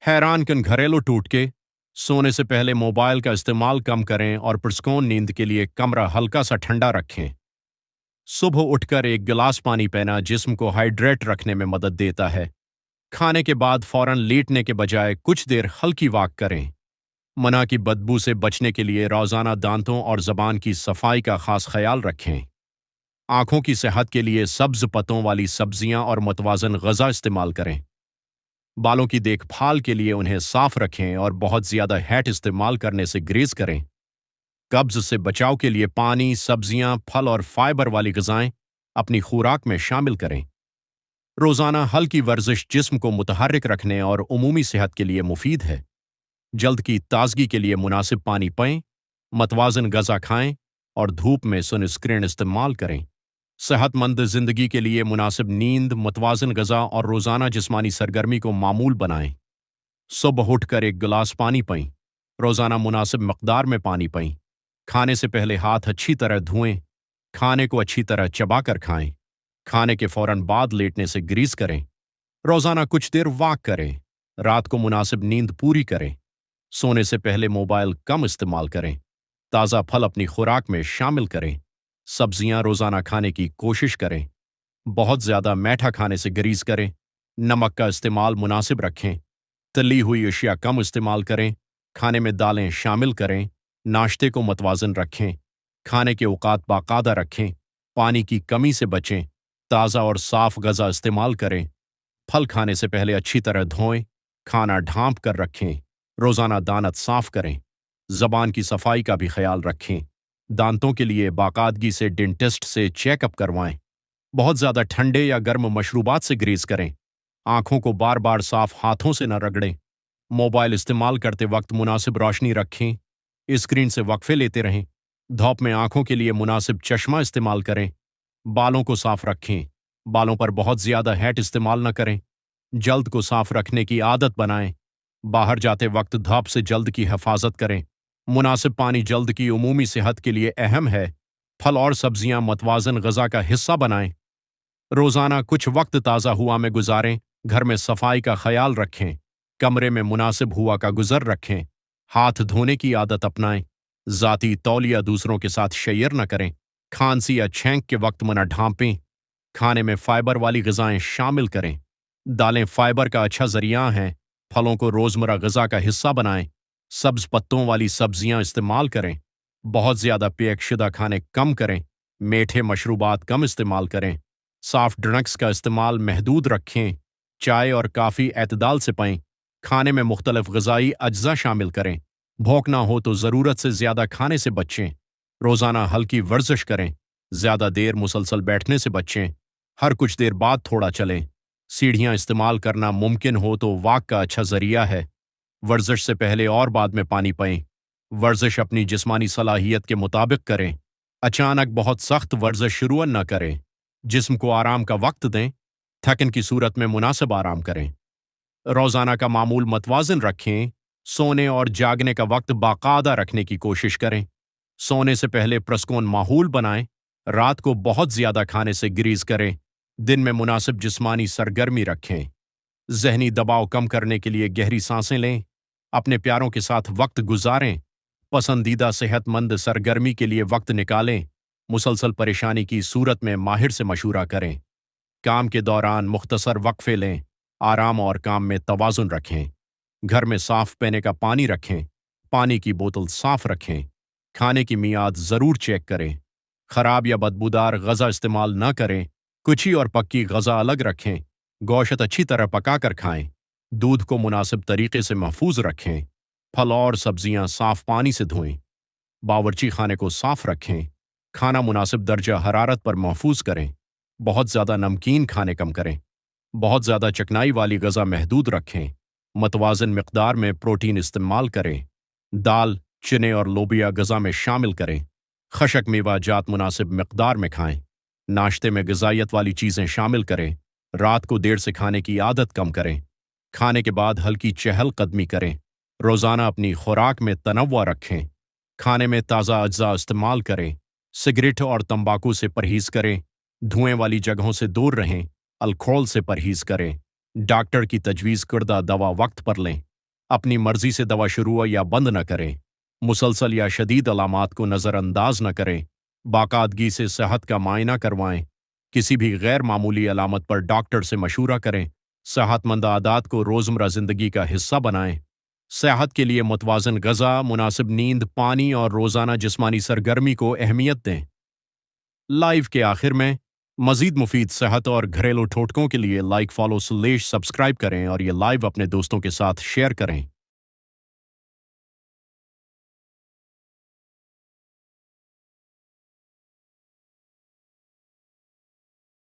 हैरान कन घरेलू टूटके। सोने से पहले मोबाइल का इस्तेमाल कम करें और पुरस्कून नींद के लिए कमरा हल्का सा ठंडा रखें। सुबह उठकर एक गिलास पानी पीना जिस्म को हाइड्रेट रखने में मदद देता है। खाने के बाद फौरन लेटने के बजाय कुछ देर हल्की वॉक करें। मना की बदबू से बचने के लिए रोजाना दांतों और जबान की सफाई का खास ख्याल रखें। आंखों की सेहत के लिए सब्ज पत्तों वाली सब्जियां और मुतवाजन ग़िज़ा इस्तेमाल करें। बालों की देखभाल के लिए उन्हें साफ रखें और बहुत ज़्यादा हैट इस्तेमाल करने से ग्रेज करें। कब्ज से बचाव के लिए पानी, सब्जियां, फल और फाइबर वाली ग़िज़ाएं अपनी खुराक में शामिल करें। रोज़ाना हल्की वर्जिश जिस्म को मुतहर्रिक रखने और उमूमी सेहत के लिए मुफीद है। जल्द की ताजगी के लिए मुनासिब पानी पें, मतवाजन ग़िज़ा खाएं और धूप में सनस्क्रीन इस्तेमाल करें। सेहतमंद ज़िंदगी के लिए मुनासिब नींद, मुतवाजन ग़िज़ा और रोज़ाना जिस्मानी सरगर्मी को मामूल बनाएं। सुबह उठकर एक गिलास पानी पें। रोज़ाना मुनासिब मकदार में पानी पें। खाने से पहले हाथ अच्छी तरह धोएं। खाने को अच्छी तरह चबा कर खाएं। खाने के फौरन बाद लेटने से ग्रीस करें। रोज़ाना कुछ देर वॉक करें। रात को मुनासिब नींद पूरी करें। सोने से पहले मोबाइल कम इस्तेमाल करें। ताज़ा फल अपनी खुराक में शामिल करें। सब्जियां रोज़ाना खाने की कोशिश करें। बहुत ज़्यादा मीठा खाने से गरीज करें। नमक का इस्तेमाल मुनासिब रखें। तली हुई अशिया कम इस्तेमाल करें। खाने में दालें शामिल करें। नाश्ते को मतवाजन रखें। खाने के औकात बाकायदा रखें। पानी की कमी से बचें। ताज़ा और साफ ग़िज़ा इस्तेमाल करें। फल खाने से पहले अच्छी तरह धोएं। खाना ढांप कर रखें। रोज़ाना दांत साफ करें। ज़बान की सफाई का भी ख्याल रखें। दांतों के लिए बाकायदगी से डेंटिस्ट से चेकअप करवाएं। बहुत ज़्यादा ठंडे या गर्म मशरूबात से ग्रेज करें। आंखों को बार बार साफ हाथों से न रगड़ें। मोबाइल इस्तेमाल करते वक्त मुनासिब रोशनी रखें। स्क्रीन से वक्फे लेते रहें। धूप में आंखों के लिए मुनासिब चश्मा इस्तेमाल करें। बालों को साफ रखें। बालों पर बहुत ज़्यादा हैट इस्तेमाल न करें। जल्द को साफ रखने की आदत बनाएं। बाहर जाते वक्त धूप से जल्द की हिफाजत करें। मुनासिब पानी जल्द की उमूमी सेहत के लिए अहम है। फल और सब्जियां मतवाजन ग़िज़ा का हिस्सा बनाएं। रोज़ाना कुछ वक्त ताज़ा हुआ में गुजारें। घर में सफाई का ख्याल रखें। कमरे में मुनासिब हुआ का गुज़र रखें। हाथ धोने की आदत अपनाएं। ज़ाती तौलिया दूसरों के साथ शेयर न करें। खांसी या छींक के वक्त मुंह ढांपें। खाने में फाइबर वाली ग़िज़ाएं शामिल करें। दालें फाइबर का अच्छा ज़रिया हैं। फलों को रोज़मर्रा ग़िज़ा का हिस्सा बनाएं। सब्ज पत्तों वाली सब्जियां इस्तेमाल करें। बहुत ज़्यादा पेयशुदा खाने कम करें। मीठे मशरूबात कम इस्तेमाल करें। सॉफ्ट ड्रिंक्स का इस्तेमाल महदूद रखें। चाय और काफ़ी एतदाल से पें। खाने में मुख्तलिफ ग़िज़ाई अज्जा शामिल करें। भूख ना हो तो ज़रूरत से ज़्यादा खाने से बचें। रोज़ाना हल्की वर्जिश करें। ज़्यादा देर मुसलसल बैठने से बचें। हर कुछ देर बाद थोड़ा चलें। सीढ़ियाँ इस्तेमाल करना मुमकिन हो तो वॉक का अच्छा ज़रिया है। वर्जिश से पहले और बाद में पानी पें। वर्जिश अपनी जिस्मानी सलाहियत के मुताबिक करें। अचानक बहुत सख्त वर्जिश शुरू न करें। जिस्म को आराम का वक्त दें। थकन की सूरत में मुनासिब आराम करें। रोज़ाना का मामूल मतवाजन रखें। सोने और जागने का वक्त बाकायदा रखने की कोशिश करें। सोने से पहले पुरस्कून माहौल बनाएं। रात को बहुत ज़्यादा खाने से ग्रीज करें। दिन में मुनासिब जिस्मानी सरगर्मी रखें। जहनी दबाव कम करने के लिए गहरी सांसें लें। अपने प्यारों के साथ वक्त गुजारें। पसंदीदा सेहतमंद सरगर्मी के लिए वक्त निकालें। मुसलसल परेशानी की सूरत में माहिर से मशूरा करें। काम के दौरान मुख्तसर वक्फे लें। आराम और काम में तवाज़ुन रखें। घर में साफ पीने का पानी रखें। पानी की बोतल साफ रखें। खाने की मियाद ज़रूर चेक करें। ख़राब या बदबूदार ग़िज़ा इस्तेमाल न करें। कुची और पक्की ग़िज़ा अलग रखें। गोश्त अच्छी तरह पका कर खाएं। दूध को मुनासिब तरीके से महफूज रखें। फल और सब्जियां साफ पानी से धोएं। बावर्ची खाने को साफ रखें। खाना मुनासिब दर्जा हरारत पर महफूज करें। बहुत ज़्यादा नमकीन खाने कम करें। बहुत ज़्यादा चिकनाई वाली ग़िज़ा महदूद रखें। मतवाजन मिक़दार में प्रोटीन इस्तेमाल करें। दाल, चने और लोबिया ग़िज़ा में शामिल करें। खशक मेवा जात मुनासिब मिक़दार में खाएं। नाश्ते में ग़िज़ाइयत वाली चीज़ें शामिल करें। रात को देर से खाने की आदत कम करें। खाने के बाद हल्की चहल कदमी करें। रोज़ाना अपनी खुराक में तनव्वुअ रखें। खाने में ताज़ा अज्जा इस्तेमाल करें। सिगरेट और तंबाकू से परहेज़ करें। धुएं वाली जगहों से दूर रहें। अल्कोहल से परहेज़ करें। डॉक्टर की तजवीज़ करदा दवा वक्त पर लें। अपनी मर्जी से दवा शुरू या बंद न करें, मुसलसल या शदीद अलामात को नज़रअंदाज न करें, बाकायदगी से सेहत का मायना करवाएं, किसी भी गैर मामूली अलामत पर डॉक्टर से मशूरा करें, सेहतमंद आदात को रोज़मर्रा ज़िंदगी का हिस्सा बनाएं, सेहत के लिए मुतवाज़न ग़ज़ा, मुनासिब नींद, पानी और रोज़ाना जिस्मानी सरगर्मी को अहमियत दें। लाइव के आखिर में मज़ीद मुफीद सेहत और घरेलू टोटकों के लिए लाइक, फॉलो, सब्सक्राइब करें और ये लाइव अपने दोस्तों के साथ शेयर करें।